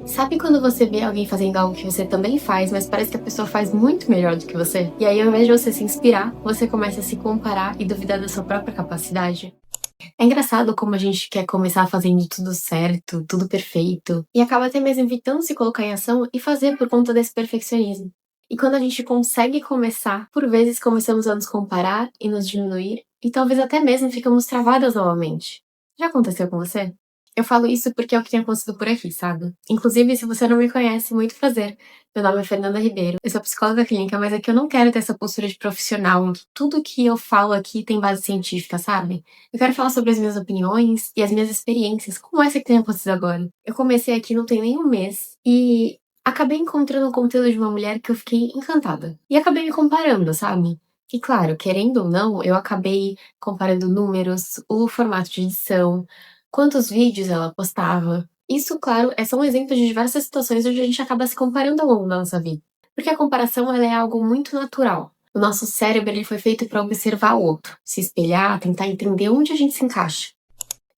Sabe quando você vê alguém fazendo algo que você também faz, mas parece que a pessoa faz muito melhor do que você? E aí, ao invés de você se inspirar, você começa a se comparar e duvidar da sua própria capacidade? É engraçado como a gente quer começar fazendo tudo certo, tudo perfeito, e acaba até mesmo evitando se colocar em ação e fazer por conta desse perfeccionismo. E quando a gente consegue começar, por vezes começamos a nos comparar e nos diminuir, e talvez até mesmo ficamos travadas novamente. Já aconteceu com você? Eu falo isso porque é o que tem acontecido por aqui, sabe? Inclusive, se você não me conhece, muito prazer. Meu nome é Fernanda Ribeiro, eu sou psicóloga clínica, mas é que eu não quero ter essa postura de profissional, em que tudo que eu falo aqui tem base científica, sabe? Eu quero falar sobre as minhas opiniões e as minhas experiências, como essa que tem acontecido agora. Eu comecei aqui não tem nem um mês e acabei encontrando o conteúdo de uma mulher que eu fiquei encantada. E acabei me comparando, sabe? E claro, querendo ou não, eu acabei comparando números, o formato de edição, quantos vídeos ela postava. Isso, claro, é só um exemplo de diversas situações onde a gente acaba se comparando ao longo da nossa vida. Porque a comparação ela é algo muito natural. O nosso cérebro ele foi feito para observar o outro, se espelhar, tentar entender onde a gente se encaixa.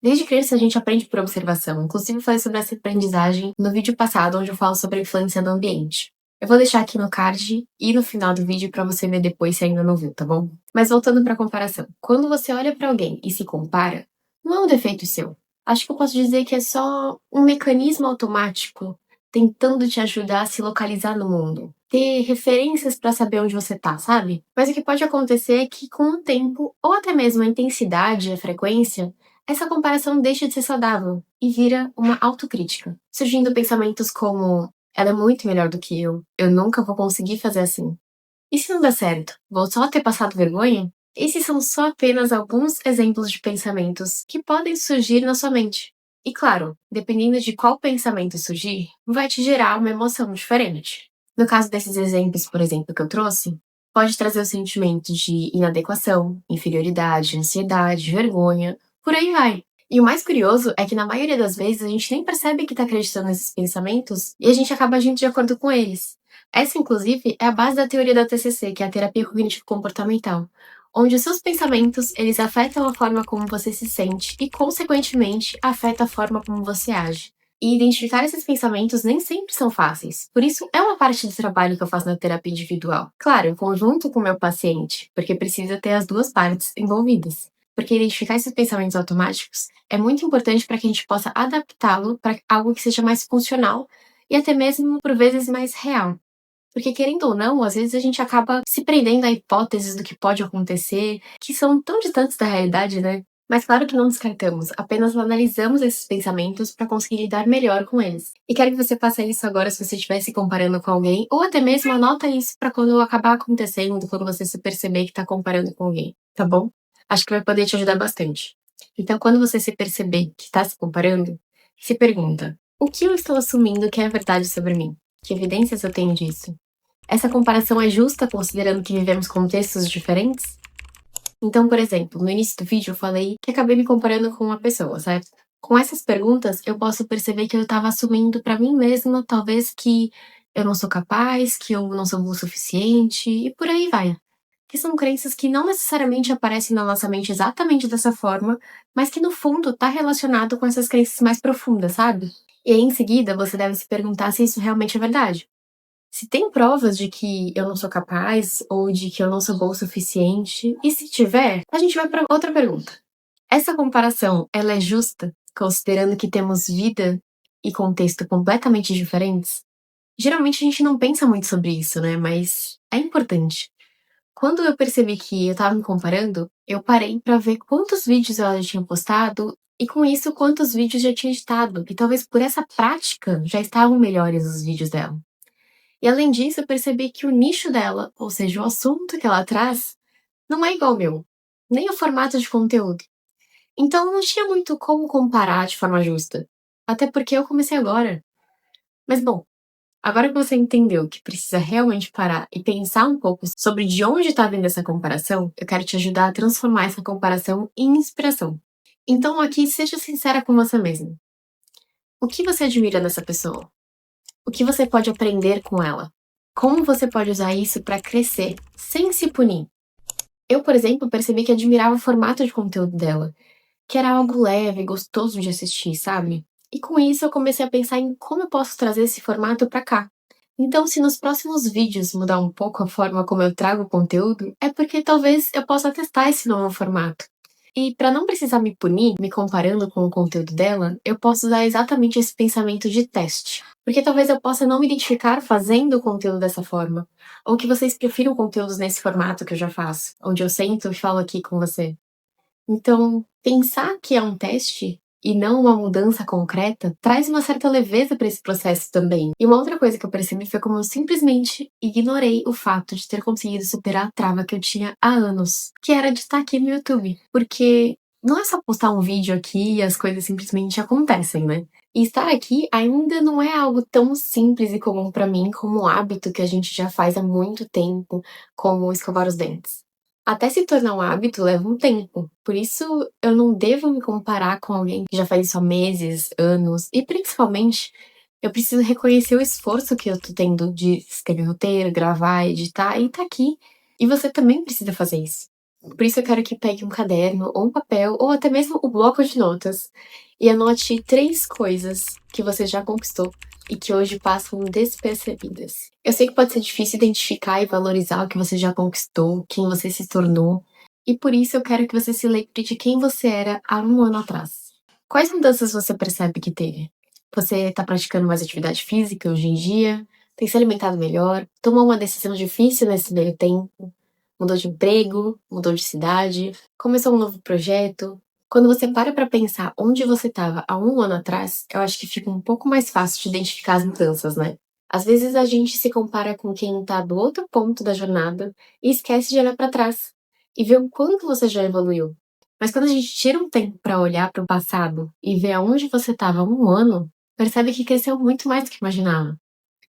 Desde criança a gente aprende por observação. Inclusive eu falei sobre essa aprendizagem no vídeo passado, onde eu falo sobre a influência do ambiente. Eu vou deixar aqui no card e no final do vídeo para você ver depois se ainda não viu, tá bom? Mas voltando para a comparação. Quando você olha para alguém e se compara, não é um defeito seu. Acho que eu posso dizer que é só um mecanismo automático tentando te ajudar a se localizar no mundo. Ter referências para saber onde você tá, sabe? Mas o que pode acontecer é que com o tempo, ou até mesmo a intensidade, a frequência, essa comparação deixa de ser saudável e vira uma autocrítica, surgindo pensamentos como: ela é muito melhor do que eu nunca vou conseguir fazer assim. E se não der certo? Vou só ter passado vergonha? Esses são só apenas alguns exemplos de pensamentos que podem surgir na sua mente. E claro, dependendo de qual pensamento surgir, vai te gerar uma emoção diferente. No caso desses exemplos, por exemplo, que eu trouxe, pode trazer o sentimento de inadequação, inferioridade, ansiedade, vergonha, por aí vai. E o mais curioso é que na maioria das vezes a gente nem percebe que está acreditando nesses pensamentos e a gente acaba agindo de acordo com eles. Essa, inclusive, é a base da teoria da TCC, que é a terapia cognitivo-comportamental, onde os seus pensamentos, eles afetam a forma como você se sente e, consequentemente, afeta a forma como você age. E identificar esses pensamentos nem sempre são fáceis. Por isso, é uma parte do trabalho que eu faço na terapia individual. Claro, em conjunto com o meu paciente, porque precisa ter as duas partes envolvidas. Porque identificar esses pensamentos automáticos é muito importante para que a gente possa adaptá-lo para algo que seja mais funcional e até mesmo, por vezes, mais real. Porque, querendo ou não, às vezes a gente acaba se prendendo a hipóteses do que pode acontecer, que são tão distantes da realidade, né? Mas claro que não descartamos, apenas analisamos esses pensamentos para conseguir lidar melhor com eles. E quero que você faça isso agora se você estiver se comparando com alguém, ou até mesmo anota isso para quando acabar acontecendo, quando você se perceber que está comparando com alguém, tá bom? Acho que vai poder te ajudar bastante. Então, quando você se perceber que está se comparando, se pergunta: o que eu estou assumindo que é verdade sobre mim? Que evidências eu tenho disso? Essa comparação é justa considerando que vivemos contextos diferentes? Então, por exemplo, no início do vídeo eu falei que acabei me comparando com uma pessoa, certo? Com essas perguntas, eu posso perceber que eu estava assumindo pra mim mesma, talvez, que eu não sou capaz, que eu não sou boa o suficiente, e por aí vai. Que são crenças que não necessariamente aparecem na nossa mente exatamente dessa forma, mas que no fundo tá relacionado com essas crenças mais profundas, sabe? E aí, em seguida, você deve se perguntar se isso realmente é verdade. Se tem provas de que eu não sou capaz ou de que eu não sou boa o suficiente, e se tiver, a gente vai para outra pergunta. Essa comparação, ela é justa, considerando que temos vida e contexto completamente diferentes? Geralmente a gente não pensa muito sobre isso, né? Mas é importante. Quando eu percebi que eu estava me comparando, eu parei para ver quantos vídeos ela já tinha postado e com isso quantos vídeos já tinha editado. E talvez por essa prática já estavam melhores os vídeos dela. E além disso, eu percebi que o nicho dela, ou seja, o assunto que ela traz, não é igual ao meu, nem o formato de conteúdo. Então não tinha muito como comparar de forma justa. Até porque eu comecei agora. Mas bom, agora que você entendeu que precisa realmente parar e pensar um pouco sobre de onde está vindo essa comparação, eu quero te ajudar a transformar essa comparação em inspiração. Então aqui seja sincera com você mesma. O que você admira nessa pessoa? O que você pode aprender com ela? Como você pode usar isso para crescer, sem se punir? Eu, por exemplo, percebi que admirava o formato de conteúdo dela, que era algo leve, gostoso de assistir, sabe? E com isso eu comecei a pensar em como eu posso trazer esse formato para cá. Então, se nos próximos vídeos mudar um pouco a forma como eu trago o conteúdo, é porque talvez eu possa testar esse novo formato. E para não precisar me punir, me comparando com o conteúdo dela, eu posso usar exatamente esse pensamento de teste. Porque talvez eu possa não me identificar fazendo o conteúdo dessa forma. Ou que vocês prefiram conteúdos nesse formato que eu já faço, onde eu sento e falo aqui com você. Então, pensar que é um teste e não uma mudança concreta traz uma certa leveza para esse processo também. E uma outra coisa que eu percebi foi como eu simplesmente ignorei o fato de ter conseguido superar a trava que eu tinha há anos, que era de estar aqui no YouTube. Porque não é só postar um vídeo aqui e as coisas simplesmente acontecem, né? E estar aqui ainda não é algo tão simples e comum para mim como um hábito que a gente já faz há muito tempo, como escovar os dentes. Até se tornar um hábito leva um tempo. Por isso, eu não devo me comparar com alguém que já faz isso há meses, anos. E principalmente, eu preciso reconhecer o esforço que eu tô tendo de escrever roteiro, gravar, editar e tá aqui. E você também precisa fazer isso. Por isso eu quero que pegue um caderno, ou um papel, ou até mesmo o bloco de notas e anote 3 coisas que você já conquistou e que hoje passam despercebidas. Eu sei que pode ser difícil identificar e valorizar o que você já conquistou, quem você se tornou, e por isso eu quero que você se lembre de quem você era há um ano atrás. Quais mudanças você percebe que teve? Você está praticando mais atividade física hoje em dia? Tem se alimentado melhor? Tomou uma decisão difícil nesse meio tempo? Mudou de emprego? Mudou de cidade? Começou um novo projeto? Quando você para pensar onde você estava há um ano atrás, eu acho que fica um pouco mais fácil de identificar as mudanças, né? Às vezes a gente se compara com quem tá do outro ponto da jornada e esquece de olhar para trás e ver o quanto você já evoluiu. Mas quando a gente tira um tempo para olhar para o passado e ver aonde você estava há um ano, percebe que cresceu muito mais do que imaginava.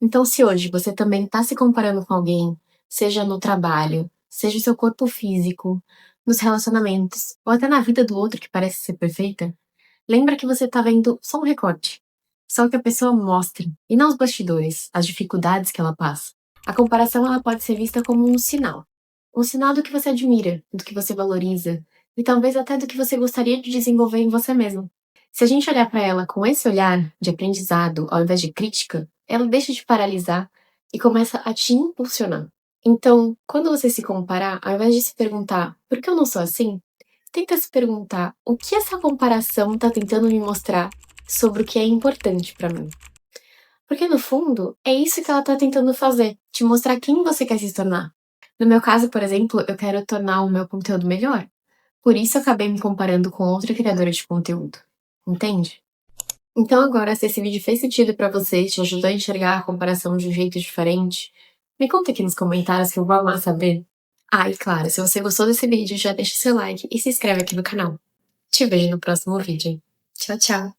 Então, se hoje você também está se comparando com alguém, seja no trabalho, seja o seu corpo físico, nos relacionamentos, ou até na vida do outro que parece ser perfeita, lembra que você está vendo só um recorte. Só o que a pessoa mostra, e não os bastidores, as dificuldades que ela passa. A comparação ela pode ser vista como um sinal. Um sinal do que você admira, do que você valoriza, e talvez até do que você gostaria de desenvolver em você mesmo. Se a gente olhar para ela com esse olhar de aprendizado ao invés de crítica, ela deixa de paralisar e começa a te impulsionar. Então, quando você se comparar, ao invés de se perguntar por que eu não sou assim, tenta se perguntar o que essa comparação está tentando me mostrar sobre o que é importante para mim. Porque no fundo, é isso que ela está tentando fazer, te mostrar quem você quer se tornar. No meu caso, por exemplo, eu quero tornar o meu conteúdo melhor. Por isso eu acabei me comparando com outra criadora de conteúdo. Entende? Então agora, se esse vídeo fez sentido pra você e te ajudou a enxergar a comparação de um jeito diferente, me conta aqui nos comentários que eu vou amar saber. Ah, e claro, se você gostou desse vídeo, já deixa seu like e se inscreve aqui no canal. Te vejo no próximo vídeo. Tchau, tchau!